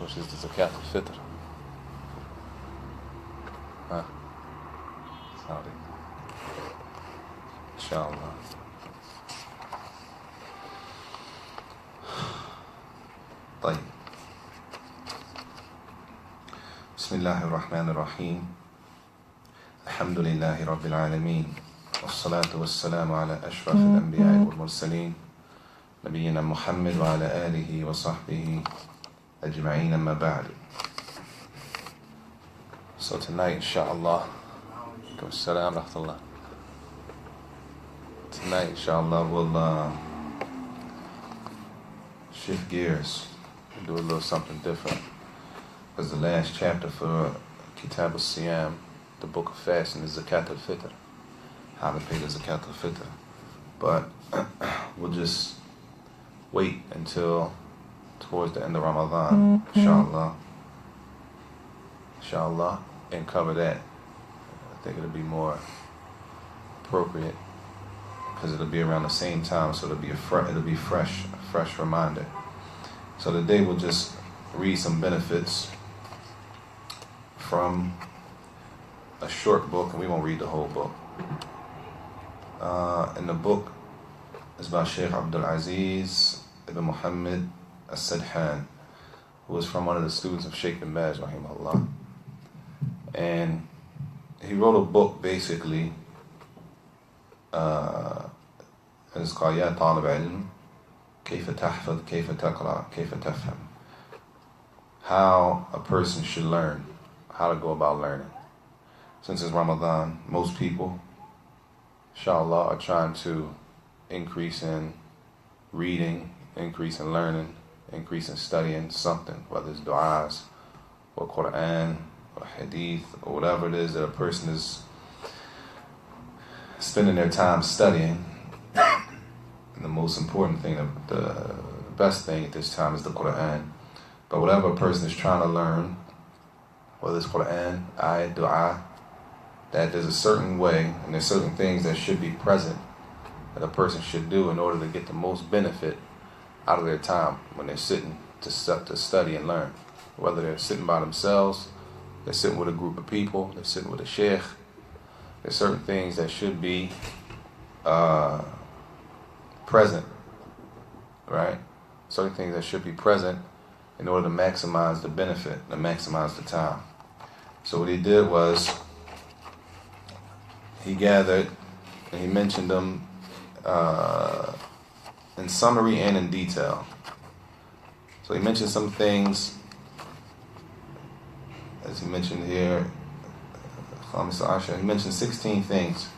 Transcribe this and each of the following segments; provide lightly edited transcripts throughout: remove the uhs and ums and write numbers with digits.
which is the zakat al-fitr. Saudi. Inshallah. طيب. بسم الله الرحمن الرحيم. الحمد لله رب العالمين. والصلاة والسلام على أشرف الأنبياء والمرسلين نبينا محمد وعلى آله وصحبه أجمعين أما بعد. So tonight, inshallah, tonight, inshallah, we'll shift gears and do a little something different. Because the last chapter for Kitab al-Siyam, the book of fasting, is Zakat al-Fitr, how to pay the Zakat al-Fitr. But we'll just wait until towards the end of Ramadan, inshallah, and cover that. I think it'll be more appropriate because it'll be around the same time, so it'll be a fresh reminder. So today we'll just read some benefits from a short book, and we won't read the whole book. And the book is by Sheikh Abdul Aziz ibn Muhammad al-Sadhan, who was from one of the students of Sheikh bin Baz, rahimahullah. And he wrote a book basically, and it's called Ya Talib Ilm, Kayfa Tahfad, Kayfa Taqra, Kayfa Tafham. How a person should learn, how to go about learning. Since it's Ramadan, most people, inshallah, are trying to increase in reading, increase in learning, increase in studying something, whether it's du'as or Quran or hadith or whatever it is that a person is spending their time studying. And the most important thing, the best thing at this time is the Quran. But whatever a person is trying to learn, whether it's Quran, ayat, du'a, that there's a certain way and there's certain things that should be present that a person should do in order to get the most benefit out of their time when they're sitting to study and learn. Whether they're sitting by themselves, they're sitting with a group of people, they're sitting with a sheikh. There's certain things that should be present, right? Certain things that should be present in order to maximize the benefit, to maximize the time. So what he did was he gathered and he mentioned them in summary and in detail. So he mentioned some things, as he mentioned here, he mentioned 16 things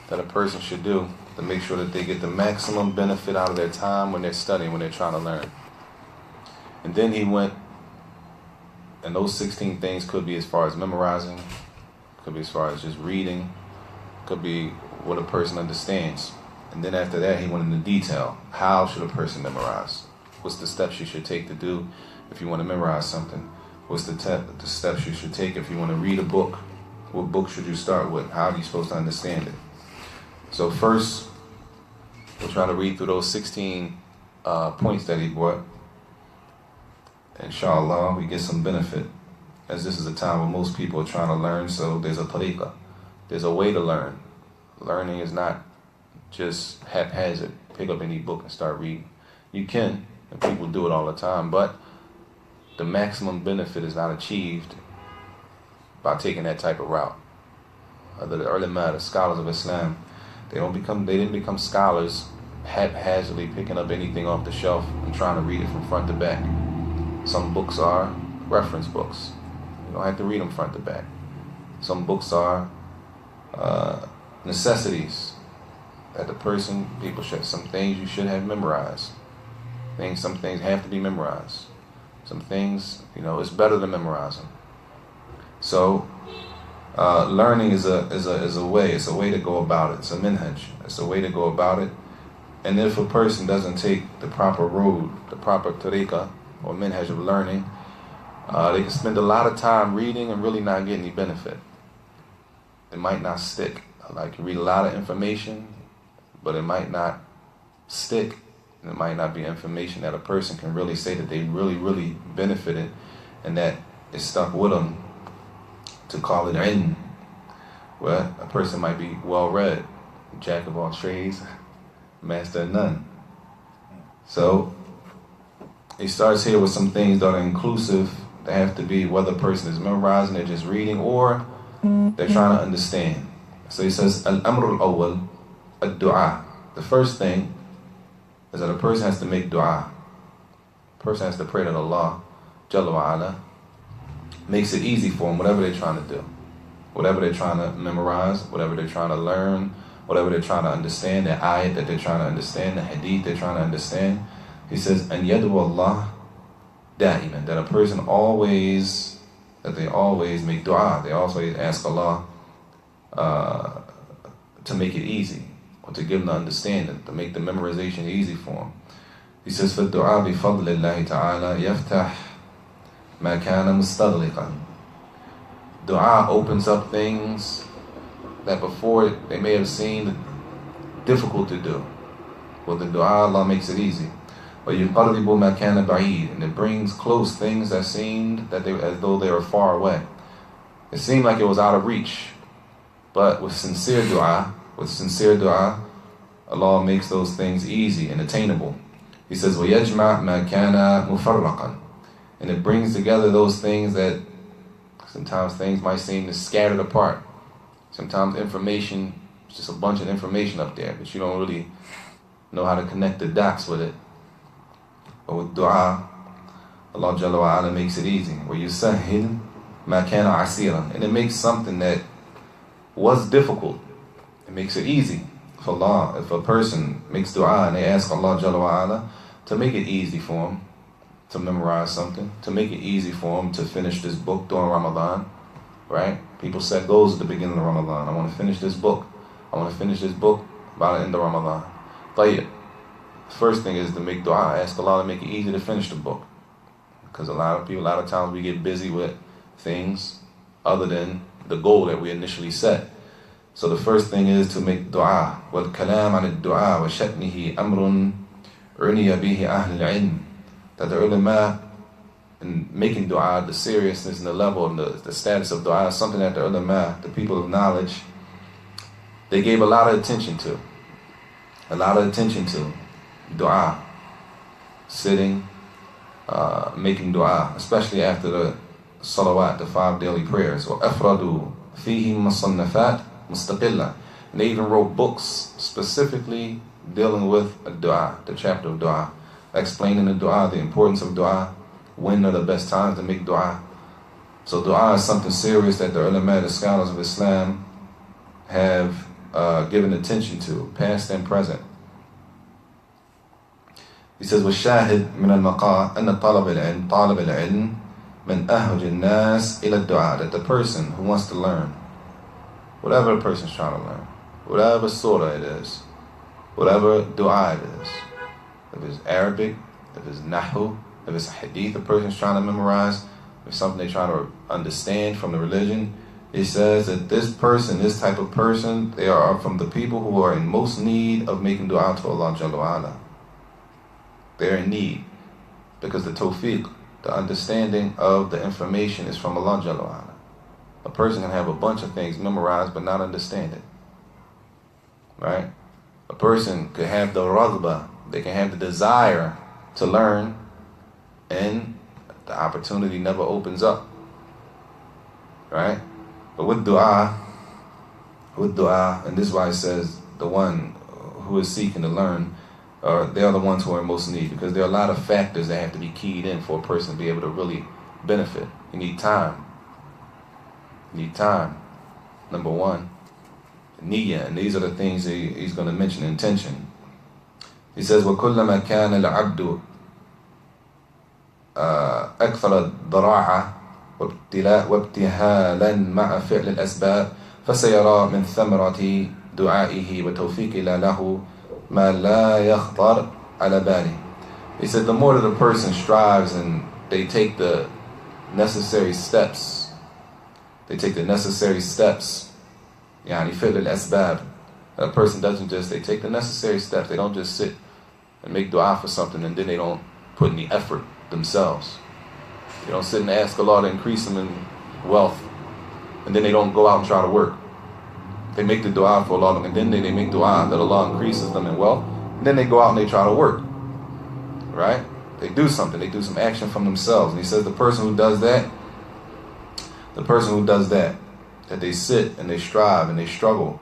that a person should do to make sure that they get the maximum benefit out of their time when they're studying, when they're trying to learn. And then he went, and those 16 things could be as far as memorizing, could be as far as just reading, could be what a person understands. And then after that, he went into detail. How should a person memorize? What's the steps you should take to do if you want to memorize something? What's the steps you should take if you want to read a book? What book should you start with? How are you supposed to understand it? So first, we'll try to read through those 16 points that he brought. Inshallah, we get some benefit, as this is a time when most people are trying to learn, so there's a tariqah. There's a way to learn. Learning is not just haphazard, pick up any book and start reading. You can, and people do it all the time, but the maximum benefit is not achieved by taking that type of route. The ulama, the scholars of Islam, they didn't become scholars haphazardly picking up anything off the shelf and trying to read it from front to back. Some books are reference books. You don't have to read them front to back. Some books are necessities that some things you should have memorized. Some things have to be memorized. Some things, it's better to memorize them. So learning is a way. It's a way to go about it. It's a minhaj. It's a way to go about it. And if a person doesn't take the proper road, the proper tariqah or minhaj of learning, they can spend a lot of time reading and really not get any benefit. It might not stick. Like, you read a lot of information, but it might not stick. And it might not be information that a person can really say that they really, really benefited and that is stuck with them to call it ilm. Well, a person might be well read, jack of all trades, master of none. So he starts here with some things that are inclusive. They have to be whether a person is memorizing, they're just reading, or they're trying to understand. So he says, Al-Amr al-Awwal, ad-Du'a. The first thing is that a person has to make dua. A person has to pray that Allah Jalla wa Ala makes it easy for them, whatever they're trying to do. Whatever they're trying to memorize, whatever they're trying to learn, whatever they're trying to understand, the ayat that they're trying to understand, the hadith they're trying to understand. He says, and yadu Allah da'iman, that a person always, that they always make dua. They always ask Allah to make it easy, or to give them the understanding, to make the memorization easy for them. He says, فَالدُّعَا بِفَضْلِ اللَّهِ تَعَالَى يَفْتَحْ مَا كَانَ مُسْتَغْلِقًا. Dua opens up things that before they may have seemed difficult to do. With the dua, Allah makes it easy. وَيُقَرِّبُ مَا كَانَ بَعِيدًا, and it brings close things that seemed that as though they were far away. It seemed like it was out of reach. But with sincere dua, Allah makes those things easy and attainable. He says, وَيَجْمَعْ مَا كَانَ مُفَرَّقًا, and it brings together those things that sometimes things might seem scattered apart. Sometimes information, it's just a bunch of information up there, but you don't really know how to connect the dots with it. But with dua, Allah Jalla wa Ala makes it easy. وَيُسَهِّلْ مَا كَانَ عَسِيرًا, and it makes something that was difficult, it makes it easy for Allah. If a person makes dua and they ask Allah Jalla wa Ala to make it easy for him to memorize something, to make it easy for him to finish this book during Ramadan, right? People set goals at the beginning of Ramadan. I want to finish this book. I want to finish this book by the end of Ramadan. Tayyib. First thing is to make dua. Ask Allah to make it easy to finish the book. Because a lot of times we get busy with things other than the goal that we initially set. So the first thing is to make dua. وَالْكَلَامَ عَنِ الدُّعَى وَشَأْنِهِ أَمْرٌ عُنِيَ بِهِ أَهْلِ الْعِلْمِ. That the ulama, in making dua, the seriousness and the level and the status of dua is something that the ulama, the people of knowledge, they gave a lot of attention to. A lot of attention to dua. Sitting, making dua, especially after the salawat, the 5 daily prayers. وَأَفْرَدُوا فِيهِ مُصَنَّفَاتٍ مُسْتَقِلَّةٍ. And they even wrote books specifically dealing with a dua, the chapter of dua, explaining the dua, the importance of dua, when are the best times to make dua. So dua is something serious that the ulama, the scholars of Islam, have given attention to, past and present. He says, وَالشَّاهِدْ مِنَ الْمَقَاءِ أَنَّ طَالِبَ الْعِلْمِ مِنْ أَهْوَجِ النَّاسِ إِلَى الدُّعَاءِ. That the person who wants to learn, whatever the person's trying to learn, whatever surah it is, whatever dua it is, if it's Arabic, if it's nahu, if it's hadith a person's trying to memorize, if it's something they're trying to understand from the religion, it says that this person, this type of person, they are from the people who are in most need of making dua to Allah Jalla wa Ala. They're in need because the tawfiq, the understanding of the information is from Allah Jalla wa Ala. A person can have a bunch of things memorized but not understand it. Right? A person could have the raghba, they can have the desire to learn, and the opportunity never opens up. Right? But with dua, and this is why it says the one who is seeking to learn, they are the ones who are in most need, because there are a lot of factors that have to be keyed in for a person to be able to really benefit. You need time. You need time. Number one, niyyah, and these are the things he's going to mention, intention. He says, وَكُلَّمَا كَانَ الْعَبْدُ أَكْثَرَ الضَّرَاعَةِ وابتهالا مع فعل الأسباب فسيرى من ثمرة دعائه وتوفيق له ما لا يخطر على باله. He said the more that a person strives and they take the necessary steps, يعني فعل الأسباب. A person doesn't just, they take the necessary steps, they don't just sit and make dua for something and then they don't put any effort themselves. They don't sit and ask Allah to increase them in wealth, and then they don't go out and try to work. They make the dua for Allah, and then they make dua that Allah increases them in wealth, and then they go out and they try to work. Right? They do something. They do some action from themselves. And he says the person who does that, that they sit and they strive and they struggle,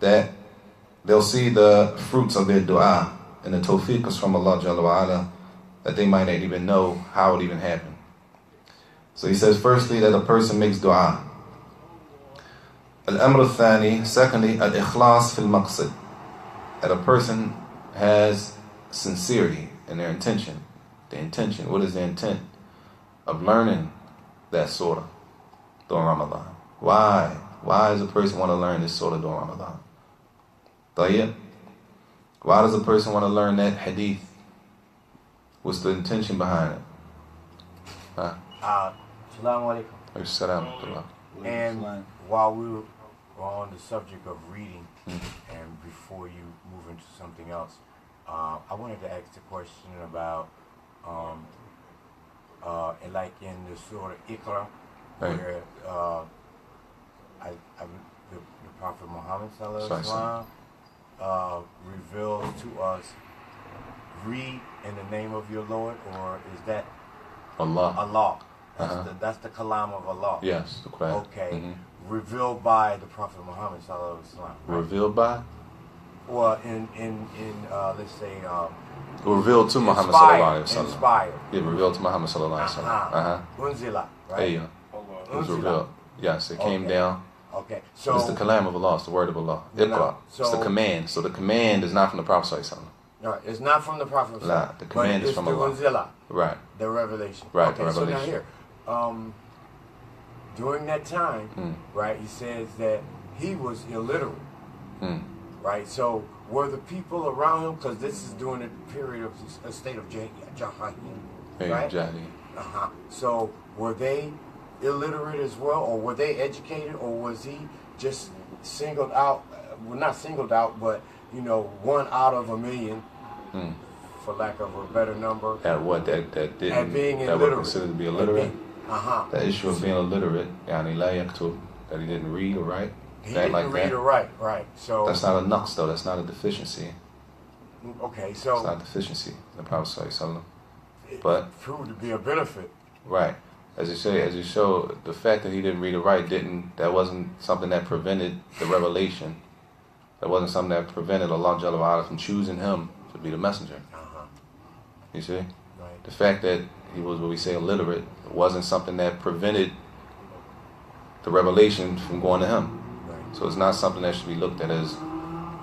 that they'll see the fruits of their dua and the tawfiq is from Allah Jalla wa Ala, that they might not even know how it even happened. So he says, firstly, that a person makes dua. Al-amr al-thani, secondly, al-ikhlas fil maqsid, that a person has sincerity in their intention. The intention, what is the intent of learning that surah during Ramadan? Why? Why does a person want to learn this surah during Ramadan? Tayyib? Why does a person want to learn that hadith? What's the intention behind it? Huh? Assalamu alaikum. And while we were on the subject of reading, and before you move into something else, I wanted to ask the question about, like in the Surah Iqra, where the Prophet Muhammad sallallahu reveals to us, read in the name of your Lord, or is that Allah? Allah. That's the kalam of Allah. Yes, the Quran. Okay. Revealed by the Prophet Muhammad sallallahu alaihi wasallam. Right? Revealed by? Well, in let's say revealed to Muhammad sallallahu alaihi wasallam. Inspired. Yeah, revealed to Muhammad sallallahu alaihi wasallam. Unzila, right? Yeah. It was revealed. Yes, it came down. Okay. So it's the kalam of Allah, it's the word of Allah. Iqra. It's the command. So the command is not from the Prophet sallallahu alaihi wasallam. No, it's not from the Prophet. Nah, the command is from Allah. Unzila, right. The revelation. Right, okay, the revelation. So now here, during that time, right, he says that he was illiterate. Right? So were the people around him, because this is during a period of a state of Jahiliyyah, right? Jahiliyyah. So were they illiterate as well, or were they educated, or was he just singled out, well, not singled out, but, you know, one out of a million, for lack of a better number. At what? That didn't, at being that illiterate. were considered to be illiterate? The issue of being illiterate, yani la yaktub, that he didn't read or write. He didn't read or write, right. So that's not a naqs though, that's not a deficiency. Okay, so it's not a deficiency in the Prophet sallallahu alaihi wasallam. But it proved to be a benefit. Right. As you show, the fact that he didn't read or write that wasn't something that prevented the revelation. That wasn't something that prevented Allah Jalla wa Ala from choosing him to be the messenger. You see? Right. The fact that he was what we say illiterate wasn't something that prevented the revelation from going to him. Right. So it's not something that should be looked at as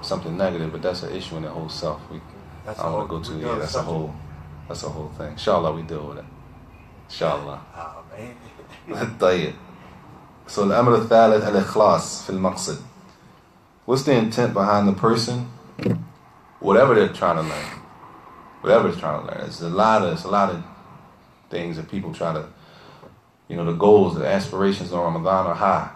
something negative, but that's an issue in the whole self. I don't want to go to that's a whole thing. Inshallah we deal with it. Inshallah. طيب. So الأمر الثالث الإخلاص في المقصد. What's the intent behind the person? Whatever they're trying to learn. Whatever they're trying to learn. There's a lot of things that people try to, the goals, the aspirations on Ramadan are high.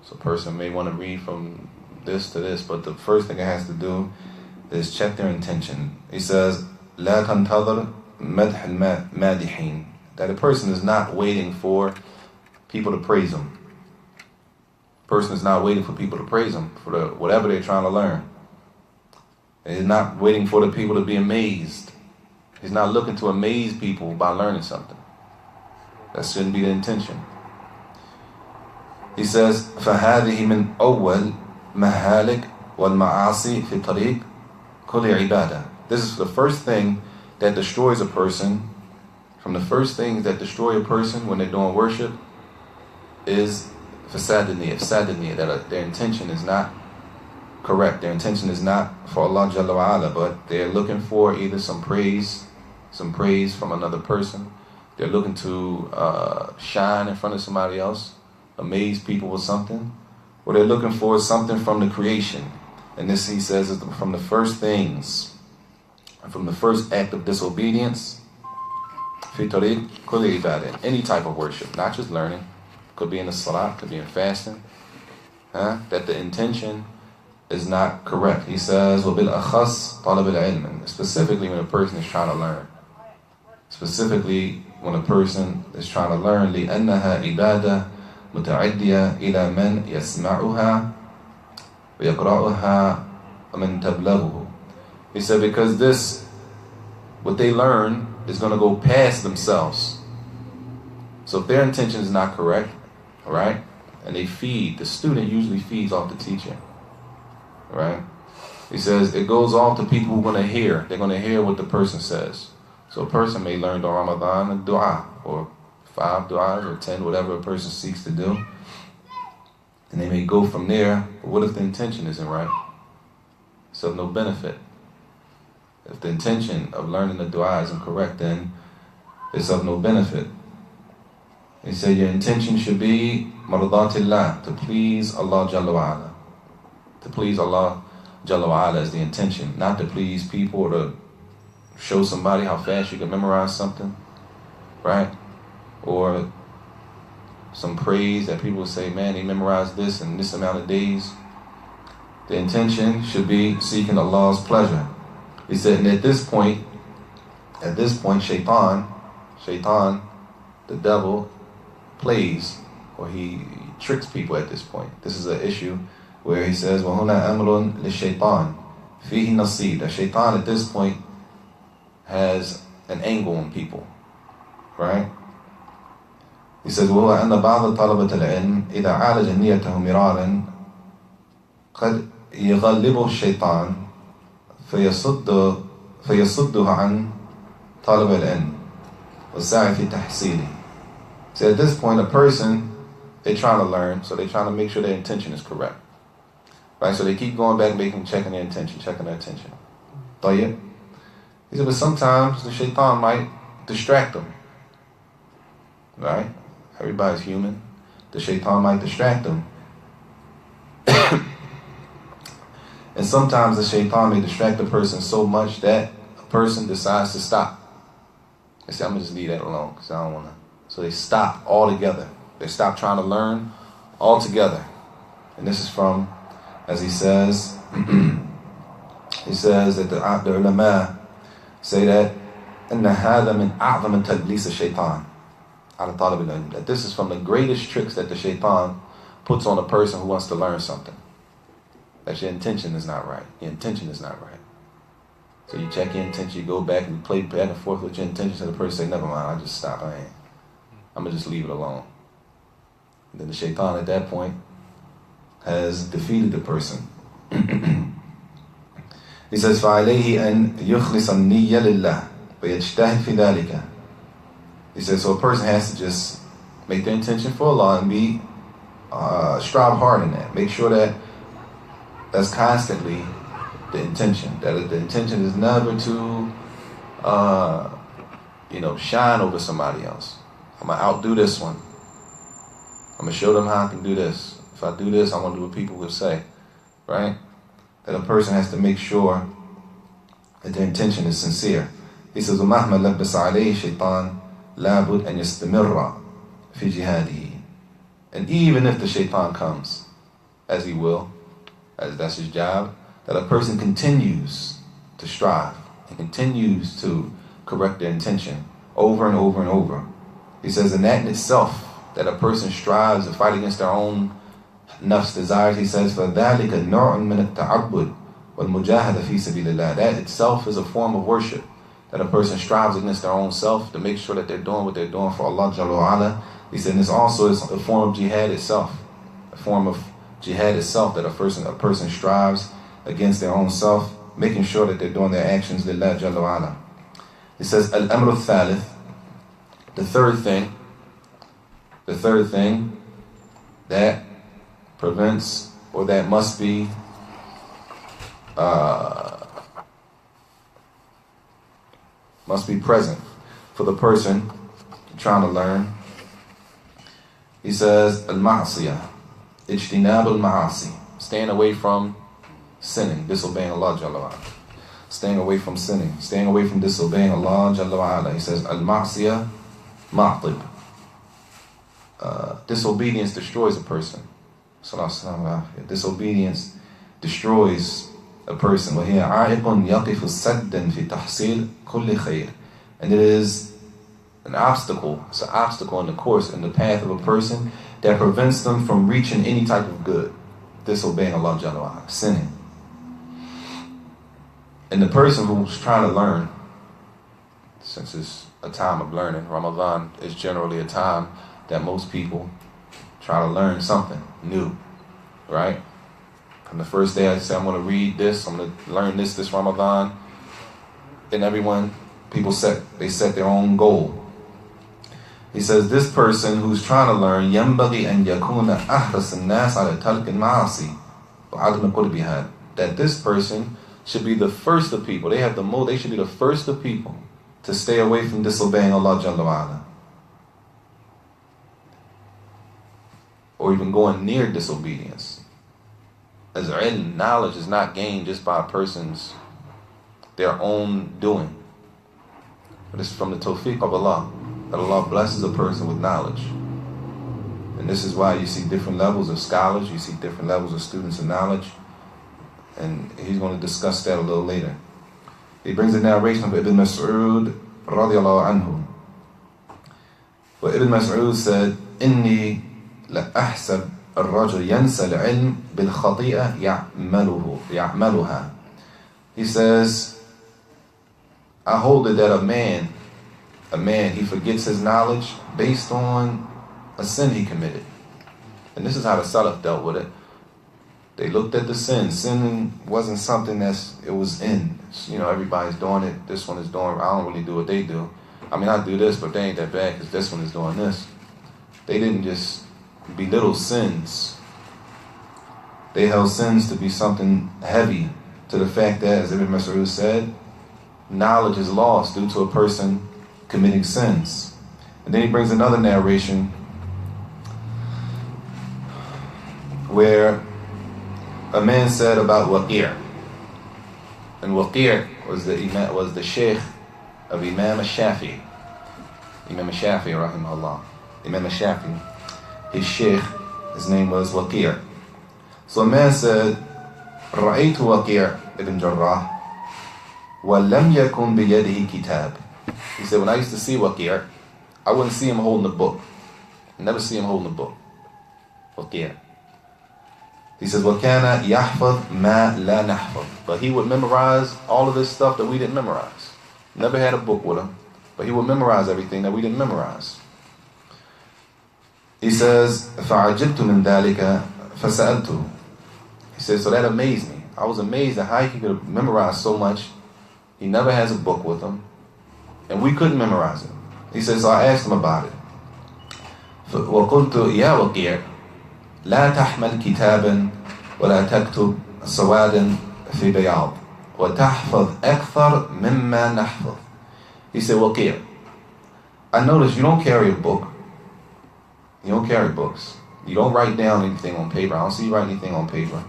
So a person may want to read from this to this, but the first thing it has to do is check their intention. He says, لا تنتظر مدح المادحين. That a person is not waiting for people to praise him. A person is not waiting for people to praise him for whatever they're trying to learn. He's not waiting for the people to be amazed. He's not looking to amaze people by learning something. That shouldn't be the intention. He says, فَهَذِهِ مِنْ أَوَّلِ مَهَالِكِ وَالْمَعَاصِي فِي طَرِيقِ كُلِّ عِبَادَةٍ. This is the first thing that destroys a person. From the first things that destroy a person when they're doing worship is fasad al-niyyah, that their intention is not correct. Their intention is not for Allah Jalla wa Ala, but they're looking for either some praise from another person. They're looking to shine in front of somebody else, amaze people with something, or they're looking for something from the creation. And this, he says, is from the first things, from the first act of disobedience. Fi tariq kulli ibadah, any type of worship, not just learning. Could be in the salat, could be in fasting. That the intention is not correct. He says, وَبِالْأَخَص طَلَبِ الْعِلْمِ. Specifically when a person is trying to learn. Specifically when a person is trying to learn, لأنها إبادة متعدية إلى من يسمعها ويقرأها ومن تبلغه. He said because this, what they learn, is going to go past themselves. So if their intention is not correct, right, and they feed, the student usually feeds off the teacher, right? He says it goes off to people who are going to hear. They're going to hear what the person says. So a person may learn during Ramadan a dua, or 5 du'as, or 10, whatever a person seeks to do. And they may go from there, but what if the intention isn't right? It's of no benefit. If the intention of learning the dua isn't correct, then it's of no benefit. He said your intention should be maradatillah, to please Allah Jalla wa Ala. To please Allah Jalla wa Ala is the intention, not to please people or to show somebody how fast you can memorize something, right? Or some praise that people say, man, they memorized this in this amount of days. The intention should be seeking Allah's pleasure. He said, and at this point, shaitan, the devil, plays, or he tricks people at this point. This is an issue where he says, وَهُنَا أَمْرٌ لِلشَّيْطَانِ فِيهِ نَصِيبٌ. The shaitan at this point has an angle on people, right? He says, وَهُوَ أَنَّ بَعْضَ طَلَبَةَ الْعِلْمِ إِذَا عَالَجَ نِيَّتَهُ مِرَارًا قَدْ يغلبه الشيطان فيصده عن طلب العلم والسعي في تحصيله. So at this point, a person, they're trying to learn, so they're trying to make sure their intention is correct. Right? So they keep going back, checking their intention. طيب. He said, but sometimes the shaitan might distract them. Right? Everybody's human. The shaitan might distract them. And sometimes the shaitan may distract a person so much that a person decides to stop. They say, I'm going to just leave that alone because I don't want to. So they stop altogether. They stop trying to learn altogether. And this is from, as he says, he says that the ulama say that إن هذا من أعظم تلبيس الشيطان على طالب العلم. That this is from the greatest tricks that the shaitan puts on a person who wants to learn something. That your intention is not right. Your intention is not right. So you check your intention, you go back and you play back and forth with your intentions, and the person say, never mind, I just stop. I'm going to just leave it alone. And then the shaitan at that point has defeated the person. He says, فَعَلَيْهِ أَنْ يُخْلِصَ النِّيَّ لِلَّهِ وَيَجْتَهِدْ فِي ذَلِكَ. He says, so a person has to just make the intention for Allah and be strive hard in that. Make sure that that's constantly the intention. That the intention is never to, shine over somebody else. I'm going to outdo this one. I'm going to show them how I can do this. If I do this, I want to do what people will say. Right? That a person has to make sure that their intention is sincere. He says, وَمَهْمَا لَبَّسَ عَلَيْهِ شَيْطَانٍ لَابُدْ أَنْ يَسْتَمِرَّ فِي جِهَادِهِ. And even if the shaitan comes, as he will, as that's his job, that a person continues to strive and continues to correct their intention over and over and over. He says, in that in itself, that a person strives to fight against their own nafs desires, he says, فَذَلِكَ نَوْعٌ مِنَ التَّعَبُّدِ وَالْمُجَاهَدَ فِي سَبِيلِ اللَّهِ. That itself is a form of worship, that a person strives against their own self to make sure that they're doing what they're doing for Allah Jalla wa Ala. He said, this also is a form of jihad itself, a form of jihad itself, that a person strives against their own self, making sure that they're doing their actions lillah Jalla wa Ala. He says, Al-Amru Thalith, the third thing that prevents, or that must be present for the person trying to learn. He says, Al-Ma'asiyah, Ijtinab al-Ma'asi, staying away from sinning, disobeying Allah Jalla wa Ala. Staying away from sinning, staying away from disobeying Allah Jalla wa Ala. He says, Al-Ma'asiyah Ma'tib. Disobedience destroys a person. Disobedience destroys a person. And it is an obstacle. It's an obstacle in the course, in the path of a person that prevents them from reaching any type of good. Disobeying Allah Jalla wa Ala, sinning. And the person who's trying to learn, since it's a time of learning, Ramadan is generally a time that most people try to learn something new, right? From the first day I say I'm going to read this, I'm going to learn this Ramadan, and people set their own goal. He says this person who's trying to learn ينبغي أن يكون أحرص الناس على ترك المعاصي وعدم قربها, that this person should be the first of people. They should be the first of people to stay away from disobeying Allah Jalla wa Ala, or even going near disobedience. As ilm, knowledge is not gained just by a person's their own doing, but it's from the tawfiq of Allah, that Allah blesses a person with knowledge. And this is why you see different levels of scholars, you see different levels of students of knowledge, and he's going to discuss that a little later. He brings a narration of Ibn Mas'ud radiallahu anhu, where Ibn Mas'ud said, إني لأحسب الرجل ينسى العلم بالخطيئة يعملها. He says, I hold it that a man, he forgets his knowledge based on a sin he committed. And this is how the Salaf dealt with it. They looked at the sin. Sinning wasn't something it was in. Everybody's doing it. This one is doing, I don't really do what they do. I mean, I do this, but they ain't that bad because this one is doing this. They didn't just belittle sins. They held sins to be something heavy, to the fact that, as Ibn Mas'ud said, knowledge is lost due to a person committing sins. And then he brings another narration where a man said about Waqi'. And Waqi' was the sheikh of Imam al-Shafi'i. Imam al-Shafi'i, rahimahullah. Imam al-Shafi'i, his sheikh, his name was Waqi'. So a man said, رأيت وقيع ibn Jarrah وَلَمْ يَكُنْ بِيَدِهِ كِتَابٍ. He said, when I used to see Waqi', I wouldn't see him holding a book. Never see him holding a book. Waqi'. He says, وَكَانَ يَحْفَظْ مَا لَا نَحْفَظْ. But he would memorize all of this stuff that we didn't memorize. Never had a book with him, but he would memorize everything that we didn't memorize. He says, فَعَجِبْتُ مِنْ ذَلِكَ فَسَأَلْتُ. He says, so that amazed me. I was amazed at how he could memorize so much. He never has a book with him, and we couldn't memorize it. He says, so I asked him about it. وَقُلْتُ يَا وَقِيعْ لا تحمل كتابا ولا تكتب سوادا في بياض وتحفظ أكثر مما نحفظ. He said, Waqi', I noticed you don't carry a book. You don't carry books. You don't write down anything on paper. I don't see you write anything on paper.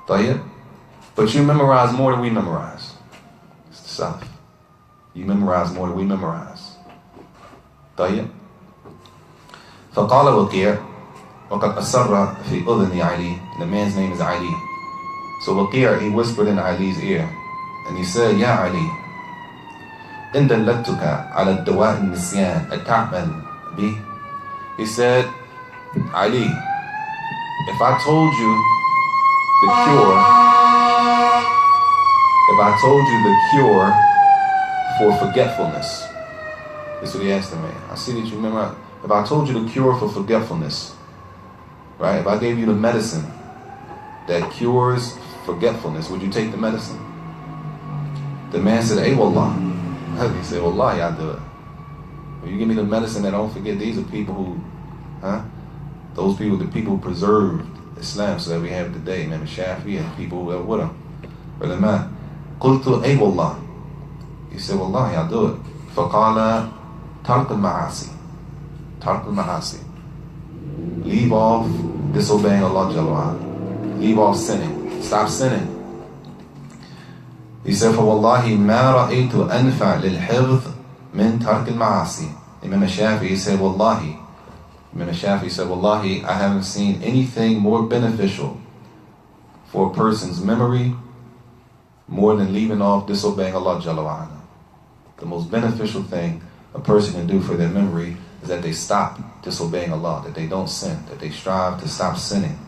But you memorize more than we memorize. It's the Salaf. You memorize more than we memorize. فقال وقيع وقد أسر في أذن علي. And the man's name is Ali. So Waqi', he whispered in Ali's ear, and he said, يا علي إن دلتك على الدواء النسيان أتعمل به. He said, Ali, if I told you the cure for forgetfulness, this is what he asked the man. I see that you remember. If I told you the cure for forgetfulness, right? If I gave you the medicine that cures forgetfulness, would you take the medicine? The man said, Ay wallah. He said, Wallahi, I'll do it. If you give me the medicine that I don't forget, these are people who, those people, the people who preserved Islam so that we have today. Imam Shafi'i and people who were with him. But the man, قلت أي والله. He said, Wallahi, I'll do it. فقال ترك المعاصي. ترك المعاصي. Leave off disobeying Allah Jalla wa Ala. Leave off sinning. Stop sinning. He said, فوالله ما رأيت أنفع للحفظ من ترك المعاصي. Imam Shafi'i said, Wallahi. Imam Shafi'i said, Wallahi, I haven't seen anything more beneficial for a person's memory more than leaving off disobeying Allah Jalla wa Ala. The most beneficial thing a person can do for their memory is that they stop disobeying Allah, that they don't sin, that they strive to stop sinning.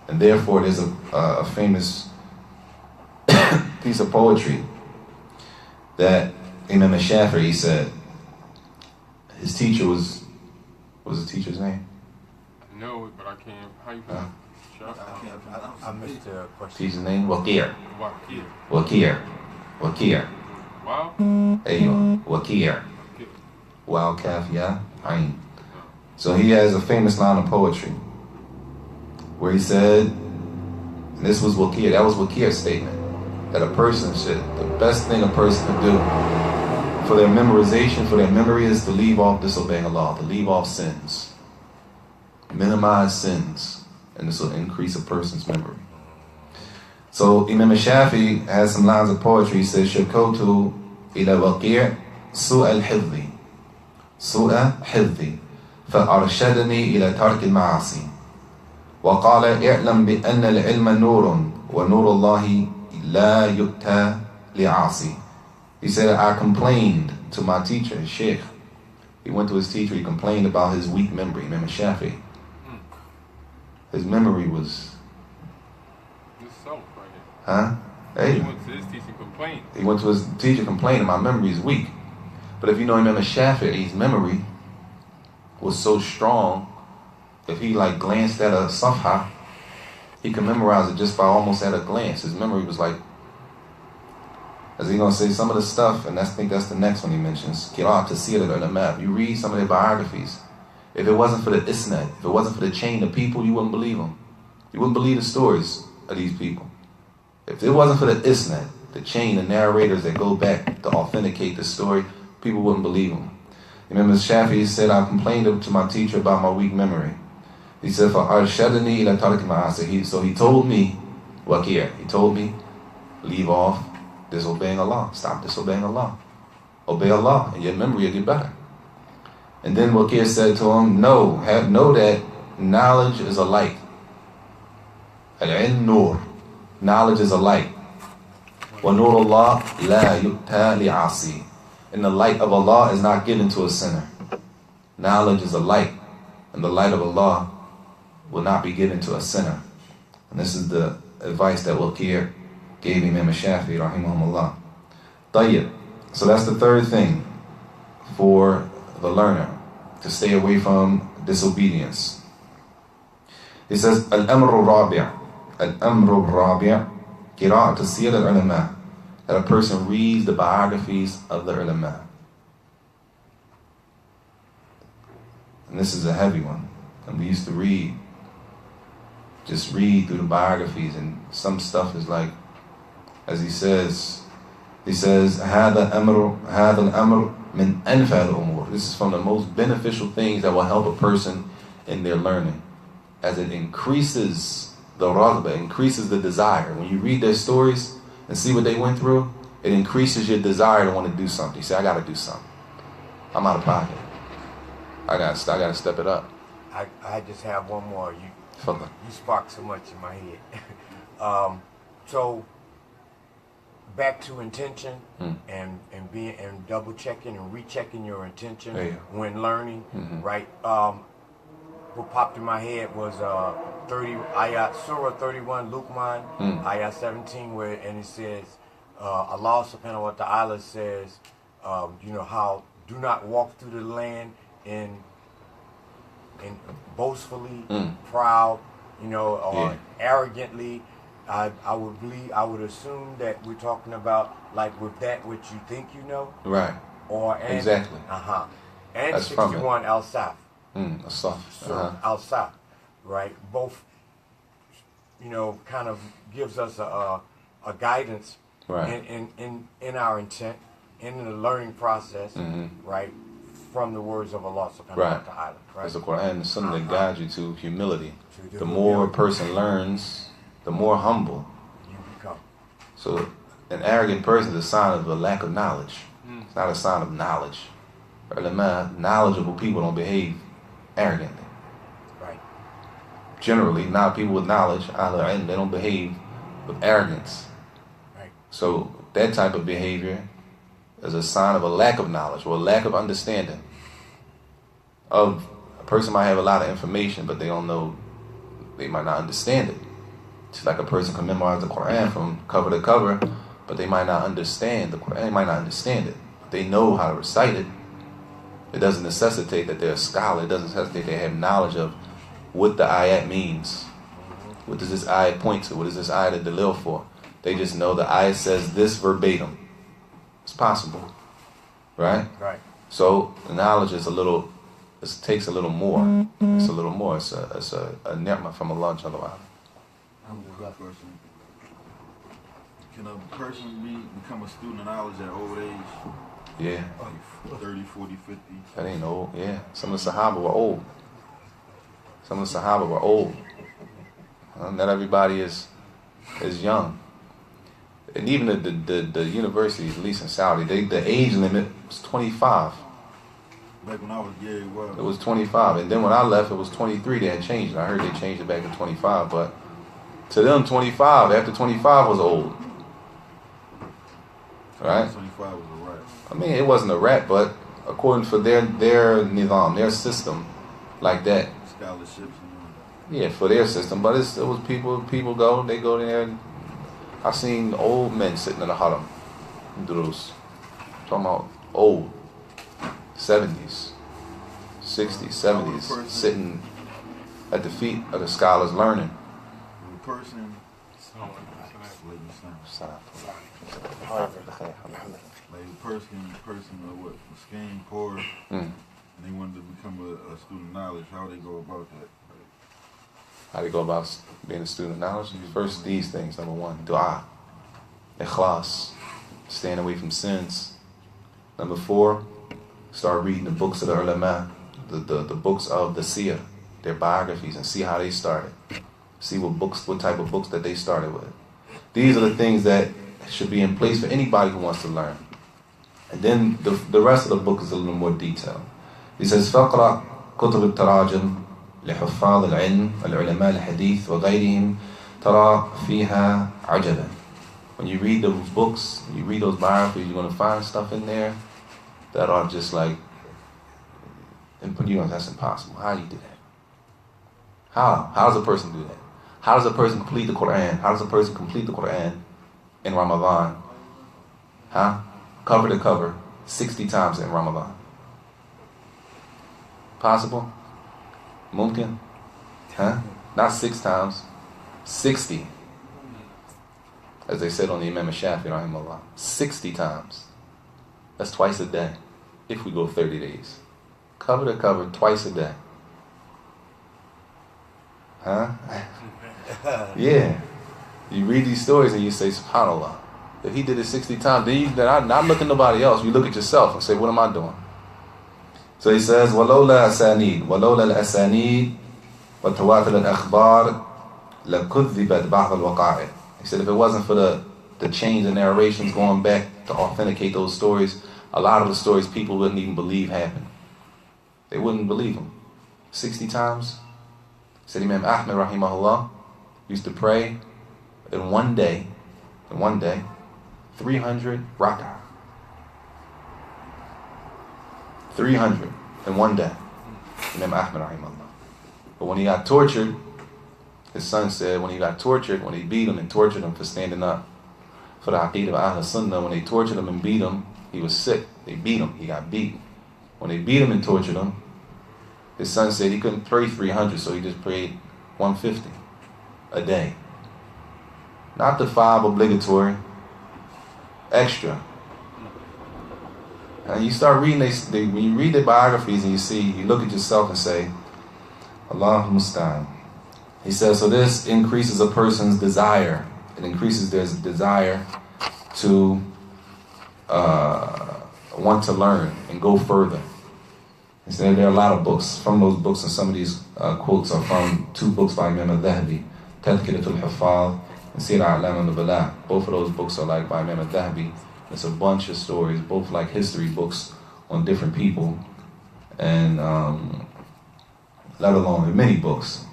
And therefore there's a famous piece of poetry that Imam Shafi'i said. His teacher was, what was the teacher's name? I know it, but I can't. How you pronounce it? I missed the question. Teacher's name? Waqir. Wakir. Waqir. Waqir. Wow. Aywa. Waqir. Wow, kaf, ya, ayn. So he has a famous line of poetry where he said, and this was Waqir, that was Waqir's statement, that a person should, the best thing a person can do for their memorization, for their memory, is to leave off disobeying Allah, to leave off sins. Minimize sins, and this will increase a person's memory. So Imam Shafi'i has some lines of poetry. He says, Shakotu ila Waqir su'a al-hifzi. Su'a hifzi. فأرشدني إلى ترك المعاصي وقال اعلم بأن العلم نور ونور الله لا يؤتى لعاصي. He said, I complained to my teacher, his sheikh. He went to his teacher, he complained about his weak memory, Imam Shafi'i. His memory was... Yourself right here. Huh? Hey. He went to his teacher and complained. He went to his teacher complaining, my memory is weak. But if you know Imam Shafi'i's memory was so strong, if he like glanced at a safha, he could memorize it just by almost at a glance. His memory was like, as he's going to say, some of the stuff, and I think that's the next one he mentions, Qira'at Tasir al-Ulama. You read some of their biographies. If it wasn't for the isnad, if it wasn't for the chain of people, you wouldn't believe them. You wouldn't believe the stories of these people. If it wasn't for the isnad, the chain of narrators that go back to authenticate the story, people wouldn't believe them. Imam Shafi'i said, I complained to my teacher about my weak memory. He said, فَأَرْشَدَنِي إِلَى تَرْكِ الْمَعَاصِي. So he told me, Waqir, he told me, leave off disobeying Allah. Stop disobeying Allah. Obey Allah, and your memory will get better. And then Waqir said to him, know that knowledge is a light. Al-ilm nur. Knowledge is a light. وَنُورُ اللَّهِ لَا يُؤْتَى لِعَاصِي. And the light of Allah is not given to a sinner. Knowledge is a light, and the light of Allah will not be given to a sinner. And this is the advice that Waqir gave Imam Shafi'i, rahimahumullah. Tayyib. So that's the third thing for the learner, to stay away from disobedience. He says, Al-Amru Rabi'. Al-Amru Rabi' Qira'at Tasir al-Ulama. That a person reads the biographies of the ulama. And this is a heavy one. And we used to just read through the biographies, and some stuff is like, as he says, هذا الأمر من أنفع الأمور. This is from the most beneficial things that will help a person in their learning, as it increases the raghba, increases the desire. When you read their stories and see what they went through, it increases your desire to want to do something. You say, I got to do something. I'm out of pocket. I got to step it up. I just have one more. You You sparked so much in my head. So back to intention and double checking and rechecking your intention when learning, right? What popped in my head was Surah 31, Luqman, ayat 17, and it says, Allah subhanahu wa ta'ala says, how do not walk through the land in boastfully, proud, or arrogantly. I would assume that we're talking about like with that which you think you know. Right. Exactly. And that's 61 Al-Saf. Al-Saf. Al-Saf. Right. Both, kind of gives us a guidance in our intent, in the learning process, right, from the words of Allah subhanahu wa ta'ala. Right. It's the Quran and Sunnah that guides you to humility. The more a person learns, the more humble you become. So an arrogant person is a sign of a lack of knowledge. It's not a sign of knowledge. Knowledgeable people don't behave arrogantly. Right. Generally, not people with knowledge, they don't behave with arrogance. Right. So that type of behavior as a sign of a lack of knowledge or a lack of understanding. Of a person might have a lot of information, but they don't know, they might not understand it. It's like a person can memorize the Quran from cover to cover, but they might not understand the Quran, they might not understand it. They know how to recite it. It doesn't necessitate that they're a scholar. It doesn't necessitate they have knowledge of what the ayat means. What does this ayat point to? What is this ayat a dalil for? They just know the ayat says this verbatim. It's possible. Right? Right. So the knowledge is it takes a little more. It's a little more. It's a ni'mah from Allah Jalla wa Ala. Question. Can a person become a student of knowledge at old age? Yeah. Like 30, 40, 50? That ain't old. Yeah. Some of the Sahaba were old. Some of the Sahaba were old. Not everybody is young. And even the universities, at least in Saudi, the age limit was 25. Back when I was, yeah, it was. It was 25. And then when I left, it was 23. They had changed it. I heard they changed it back to 25. But to them, 25, after 25 was old. Right? 25 was a wrap. I mean, it wasn't a rap, but according to their nizam, their system, like that. Scholarships and all that. Yeah, for their system. But it was people go there. And I seen old men sitting in the haram. Durus. Talking about old. 70s, 60s, 70s, sitting at the feet of the scholars learning. The person, like a person what, was skin poor, and they wanted to become a student of knowledge. How they go about that? How they go about being a student of knowledge? First, these things. Number one, dua, ikhlas, staying away from sins. Number 4, start reading the books of the ulama, the books of the seer, their biographies, and see how they started. See what type of books that they started with. These are the things that should be in place for anybody who wants to learn. And then the rest of the book is a little more detailed. He says, فَقْرَأْ كُتُبِ التَّرَاجِمِ لِحُفَّاظِ الْعِلْمِ وَالْعُلَمَاءِ الْحَدِيثِ وَغَيْرِهِمْ تَرَى فِيهَا عَجَبًا. When you read those books, you read those biographies, you're going to find stuff in there that are just like, that's impossible. How do you do that? How does a person do that? How does a person complete the Quran? How does a person complete the Quran in Ramadan? Cover to cover, 60 times in Ramadan. Possible? Mumkin? Not 6 times, 60. As they said on the Imam Shafi, rahimahullah, 60 times. That's twice a day, if we go 30 days. Cover to cover, twice a day. Yeah. You read these stories and you say, SubhanAllah. If he did it 60 times, then I not look at nobody else. You look at yourself and say, what am I doing? So he says, وَلَوْلَا أَسَانِيدْ وَلَوْلَا الْأَسَانِيدْ وَتَوَاتِرَ الْأَخْبَارِ لَكُذِّبَتْ بَعْضَ الْوَقَائِعِ. He said, if it wasn't for the chains and narrations going back to authenticate those stories, a lot of the stories people wouldn't even believe happened. They wouldn't believe them. 60 times. Said Imam Ahmed rahimahullah used to pray in one day, 300 rak'ah. 300 in one day. Imam Ahmed rahimahullah. But when he got tortured, his son said when they beat him and tortured him for standing up for the aqeedah of Ahl Sunnah, when they tortured him and beat him, he was sick. They beat him, he got beaten. When they beat him and tortured him, his son said he couldn't pray 300, so he just prayed 150 a day. Not the 5 obligatory, extra. And you start reading, when you read their biographies and you look at yourself and say, Allahu Musta'an. He says, so this increases a person's desire. It increases their desire to want to learn and go further. He said there are a lot of books. From those books, and some of these quotes are from 2 books by Imam al-Dhahabi, Tadhkiratul Huffaz and Sir A'lam al-Nubala. Both of those books are like by Imam al-Dhahabi. It's a bunch of stories, both like history books on different people, and let alone many books.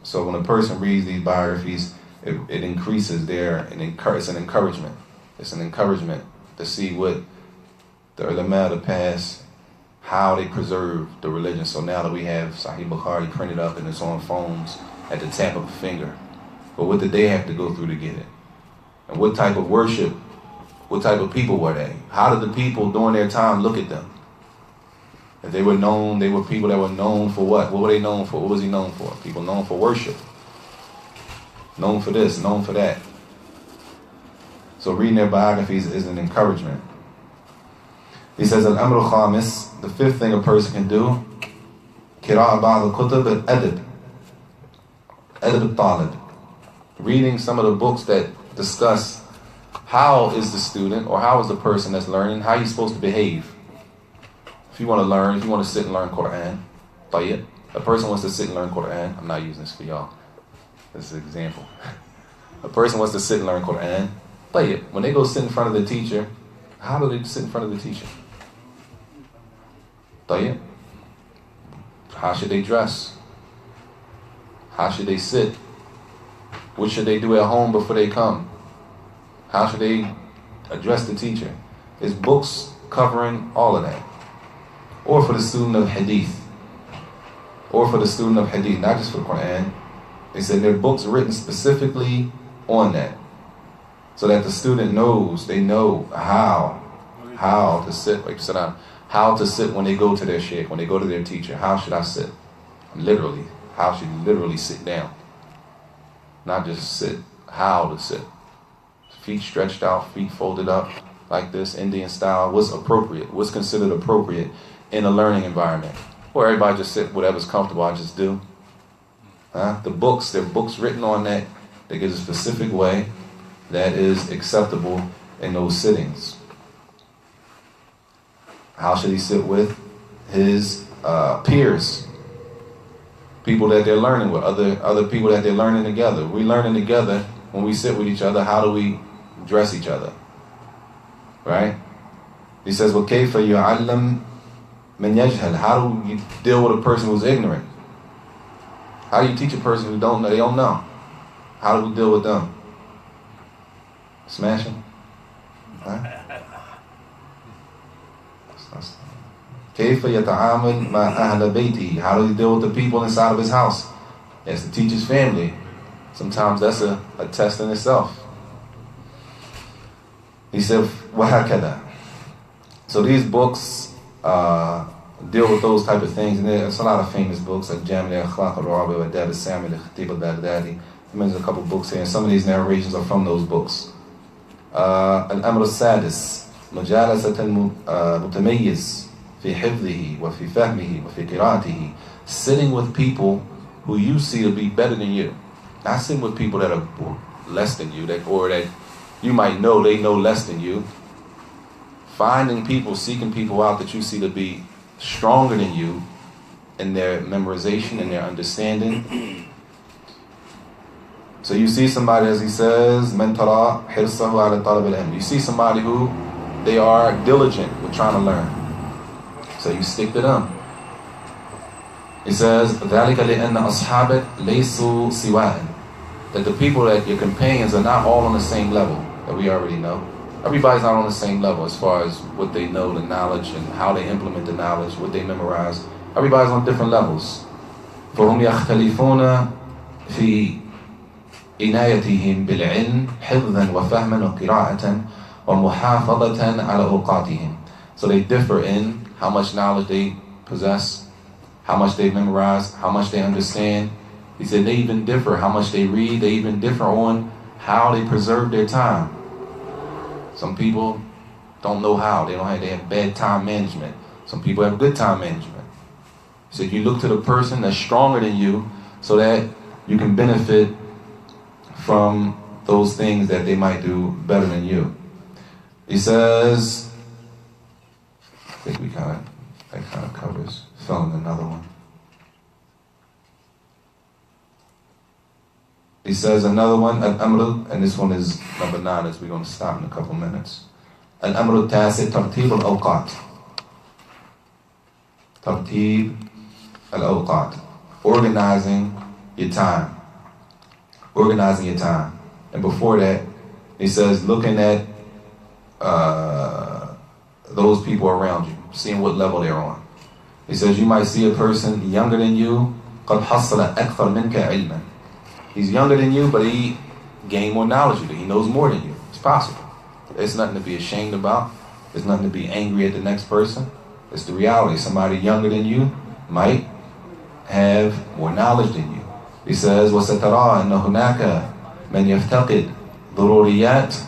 So when a person reads these biographies, it increases it's an encouragement. It's an encouragement to see what the ulama of the past, how they preserve the religion. So now that we have Sahih Bukhari printed up and it's on phones at the tap of a finger, but what did they have to go through to get it? And what type of worship, what type of people were they? How did the people during their time look at them? If they were known, they were people that were known for what? What were they known for? What was he known for? People known for worship. Known for this, known for that. So reading their biographies is an encouragement. He says, Al-Amr al-Khamis, the fifth thing a person can do, Qira'a ba'd al-Kutub al-Adab. Adab al-Talib. Reading some of the books that discuss how is the student or how is the person that's learning, how you're supposed to behave. If you want to learn, if you want to sit and learn Quran, tayyib. A person wants to sit and learn Quran. I'm not using this for y'all. This is an example. A person wants to sit and learn Quran, tayyib. When they go sit in front of the teacher, how do they sit in front of the teacher? Tayyib. How should they dress? How should they sit? What should they do at home before they come? How should they address the teacher? There's books covering all of that. Or for the student of Hadith. Or for the student of Hadith, not just for Quran. They said there are books written specifically on that. So that the student knows, they know how to sit, like salam, how to sit when they go to their shaykh, when they go to their teacher. How should I sit? Literally, how should you literally sit down? Not just sit, how to sit. Feet stretched out, feet folded up like this, Indian style. What's appropriate? What's considered appropriate in a learning environment? Or everybody just sit, whatever's comfortable, I just do. The books, there are books written on that that gives a specific way that is acceptable in those sittings. How should he sit with his peers? People that they're learning with, other people that they're learning together. We're learning together when we sit with each other. How do we dress each other? Right? He says, وَكَيْفَ يُعَلَّمْ مَنْ يَجْهَلْ. How do you deal with a person who's ignorant? How do you teach a person who don't know? They don't know. How do we deal with them? Smash them? Huh? كيف يتعامل مع أهل بيته. How do you deal with the people inside of his house? He has to teach his family. Sometimes that's a test in itself. He said, وَهَكَذا. So these books deal with those type of things, and there's a lot of famous books like Jami' al-Akhlaq al-Rabi wa Adab al-Sami al-Khatib al-Baghdadi. He mentions a couple books here, and some of these narrations are from those books. Al-Amr al-Sadis, مجالسة المتميز في حفظه وفي فهمه وفي قراءته. Sitting with people who you see to be better than you. Not sitting with people that are less than you, or that you might know they know less than you. Finding people, seeking people out that you see to be stronger than you in their memorization and their understanding. So you see somebody, as he says, مَنْ تَرَى حِرْصَهُ عَلَى طَلَبِ الْعِلْمِ. You see somebody who they are diligent with trying to learn. So you stick to them. He says, ذَلِكَ لِأَنَّ أَصْحَابَكَ لَيْسُوا سِوَاءً. That the people, that your companions are not all on the same level, that we already know. Everybody's not on the same level as far as what they know, the knowledge, and how they implement the knowledge, what they memorize. Everybody's on different levels. فَهُمْ يَخْتَلِفُونَ فِي إِنَايَتِهِمْ بِالْعِلْمِ حِفْظًا وَفَهْمًا وَقِرَاءَةً وَمُحَافَظَةً عَلَى أَوْقَاتِهِمْ. So they differ in how much knowledge they possess, how much they memorize, how much they understand. He said they even differ how much they read. They even differ on how they preserve their time. Some people don't know how. They have bad time management. Some people have good time management. He said you look to the person that's stronger than you so that you can benefit from those things that they might do better than you. He says, I think that kind of covers, fell in another one. He says another one, Al-Amr, and this one is number 9, as we're going to stop in a couple minutes. Al-Amr al-Tasi, Tartib al-Awqat. Tartib al-Awqat. Organizing your time. Organizing your time. And before that, he says looking at those people around you, seeing what level they're on. He says you might see a person younger than you, قَدْ حَصَّلَ أَكْثَرْ مِنْكَ عِلْمًا. He's younger than you, but he gained more knowledge than you. He knows more than you. It's possible. There's nothing to be ashamed about. There's nothing to be angry at the next person. It's the reality. Somebody younger than you might have more knowledge than you. He says, وَسَتَرَىٰ أَنَّ هُنَاكَ مَنْ يَفْتَقِدْ ضُرُورِيَاتٍ.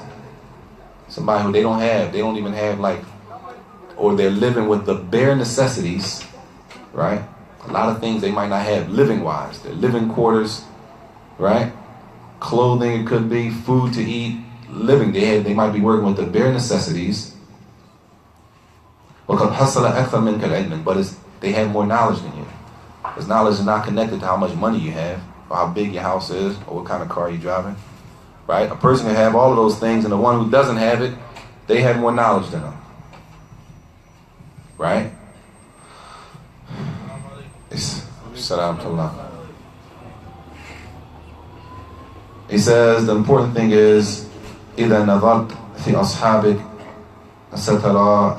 Somebody who they don't even have or they're living with the bare necessities, right? A lot of things they might not have living-wise. Their living quarters, right? Clothing, it could be, food to eat, living. They might be working with the bare necessities. وَقَدْ حَصَّلَ أَكْثَرْ مِنْكَ الْعِلْمٍ. But they have more knowledge than you. Because knowledge is not connected to how much money you have, or how big your house is, or what kind of car you're driving. Right? A person can have all of those things, and the one who doesn't have it, they have more knowledge than them. Right? Salam to Allah. He says the important thing is إِذَا نَظَرْتَ فِي أَصْحَابِكَ سَتَرَى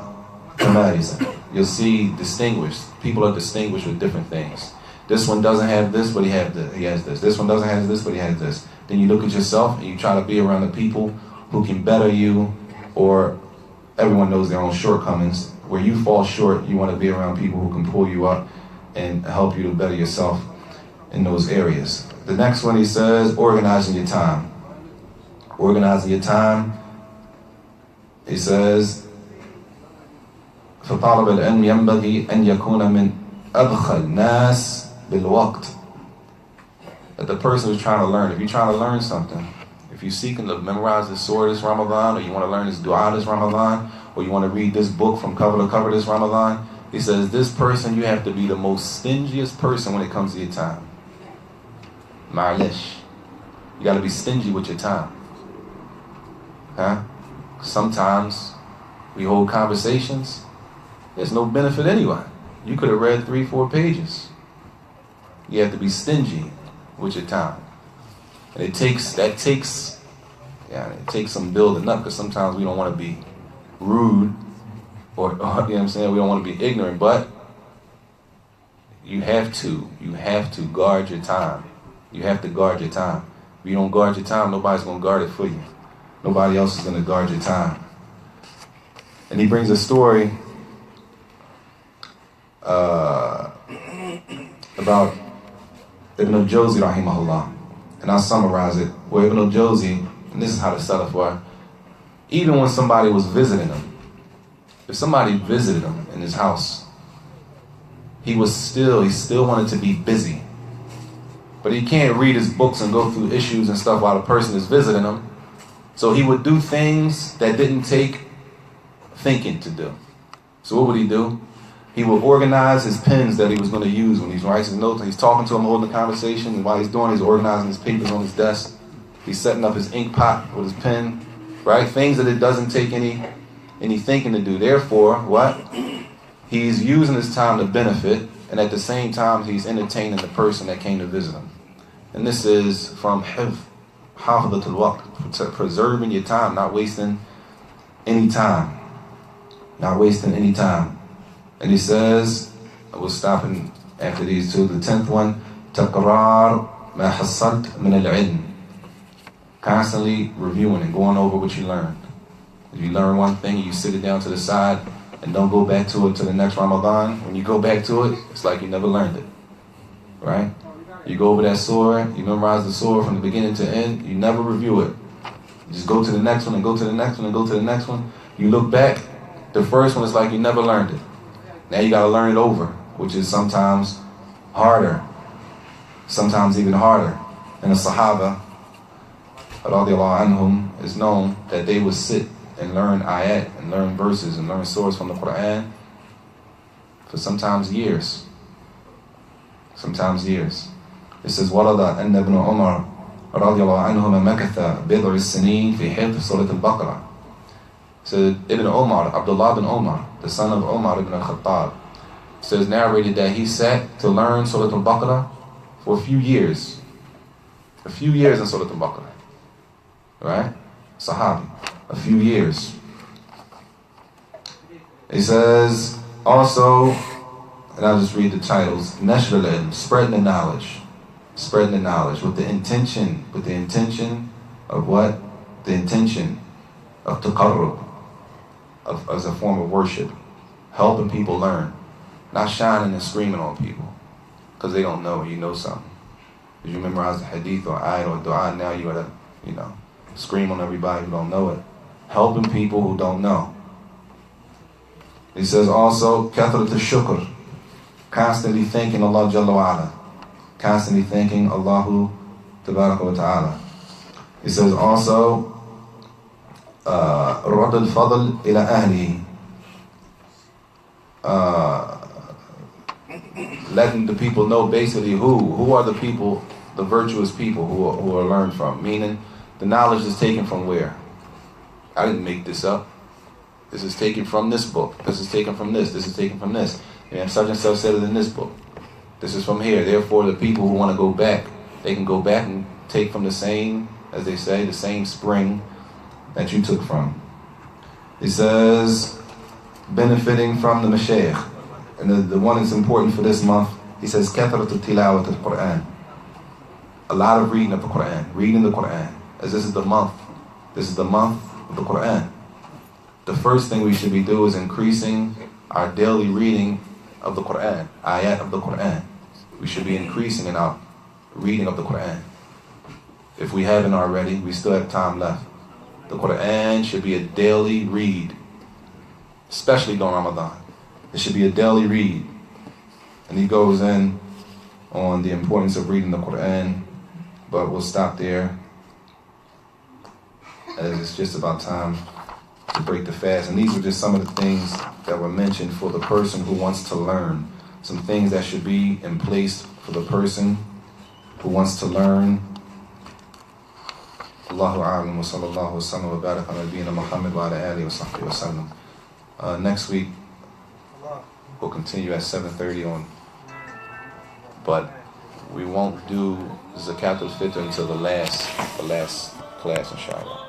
تَمَارِزًا. You'll see distinguished. People are distinguished with different things. This one doesn't have this, but he has this. This one doesn't have this, but he has this. Then you look at yourself and you try to be around the people who can better you, or everyone knows their own shortcomings. Where you fall short, you want to be around people who can pull you up and help you to better yourself in those areas. The next one, he says, organizing your time. Organizing your time, he says, فطالب العلم ينبغي أن يكون من أبخل الناس بالوقت. That the person who's trying to learn, if you're trying to learn something, if you're seeking to memorize this surah this Ramadan, or you want to learn this dua this Ramadan, or you want to read this book from cover to cover this Ramadan, he says this person, you have to be the most stingiest person when it comes to your time. Ma'alish. You got to be stingy with your time. Huh? Sometimes we hold conversations, there's no benefit anyway. You could have read 3-4 pages. You have to be stingy with your time. And it takes some building up, because sometimes we don't want to be rude, or you know what I'm saying, we don't want to be ignorant, but you have to guard your time. You have to guard your time. If you don't guard your time, nobody's going to guard it for you. Nobody else is going to guard your time. And he brings a story about Ibn al-Jawzi rahimahullah, and I'll summarize it. Where Ibn al-Jawzi, and this is how the Salaf were, even when somebody was visiting him, if somebody visited him in his house, he still wanted to be busy. But he can't read his books and go through issues and stuff while the person is visiting him. So he would do things that didn't take thinking to do. So what would he do? He would organize his pens that he was going to use when he's writing his notes. And he's talking to him, holding the conversation, and while he's doing, he's organizing his papers on his desk. He's setting up his ink pot with his pen, right? Things that it doesn't take any thinking to do. Therefore, what? He's using his time to benefit, and at the same time, he's entertaining the person that came to visit him. And this is from hafidhatul waqt, preserving your time, not wasting any time. Not wasting any time. And he says, we're stopping after these two. The 10th one, تَقْرَارْ مَا حَصَّلْتَ مِنَ الْعِلْمِ. Constantly reviewing and going over what you learned. If you learn one thing, you sit it down to the side and don't go back to it to the next Ramadan. When you go back to it, it's like you never learned it. Right? You go over that surah, you memorize the surah from the beginning to end, you never review it. You just go to the next one and go to the next one and go to the next one. You look back, the first one is like you never learned it. Now you got to learn it over, which is sometimes harder, sometimes even harder. And the Sahaba, radiallahu anhum, is known that they would sit and learn ayat and learn verses and learn surahs from the Quran for sometimes years. Sometimes years. It says, وَرَضَ أَنَّ ابْنَ عُمَرَ رَضِيَ اللَّهُ عَنْهُمَا مَكَثَ بِضْعِ السِّنِينَ فِي حِفْظِ سُورَةِ الْبَقَرَةِ. So Ibn Umar, Abdullah bin Umar, the son of Umar ibn al-Khattab, says narrated that he sat to learn Surah Al-Baqarah for a few years. A few years in Surah Al-Baqarah. Right? Sahabi. A few years. It says also, and I'll just read the titles, Nashr al-ilm, spreading the knowledge. Spreading the knowledge with the intention of what? The intention of taqarrub, as a form of worship. Helping people learn. Not shining and screaming on people because they don't know. You know something. If you memorize the hadith or ayat or dua, now you gotta, scream on everybody who don't know it. Helping people who don't know. He says also, kathrat al-shukr, constantly thanking Allah Jalla wa Ala. Constantly thanking Allahu Tabaraka wa Ta'ala. He says also, رد الفضل إلى أهله, letting the people know basically who are the people, the virtuous people who are learned from. Meaning, the knowledge is taken from where? I didn't make this up. This is taken from this book. This is taken from this. This is taken from this. And such and such said it in this book. This is from here. Therefore, the people who want to go back, they can go back and take from the same, as they say, the same spring that you took from. It says, benefiting from the Mashaykh. And the one that's important for this month, he says, kathratu tilawat al-Quran. A lot of reading of the Quran. Reading the Quran. As this is the month. This is the month of the Quran. The first thing we should be doing is increasing our daily reading of the Quran. Ayat of the Quran. We should be increasing in our reading of the Quran. If we haven't already, we still have time left. The Quran should be a daily read. Especially during Ramadan. It should be a daily read. And he goes in on the importance of reading the Quran, but we'll stop there as it's just about time to break the fast. And these are just some of the things that were mentioned for the person who wants to learn. Some things that should be in place for the person who wants to learn. Allahu a'lam wa sallallahu wa sallam wa barak ala nabiyyina Muhammad wa ala alihi wa sahbihi wa sallam. Next week, we'll continue at 7:30 on, but we won't do Zakat al-Fitr until the last class, inshallah.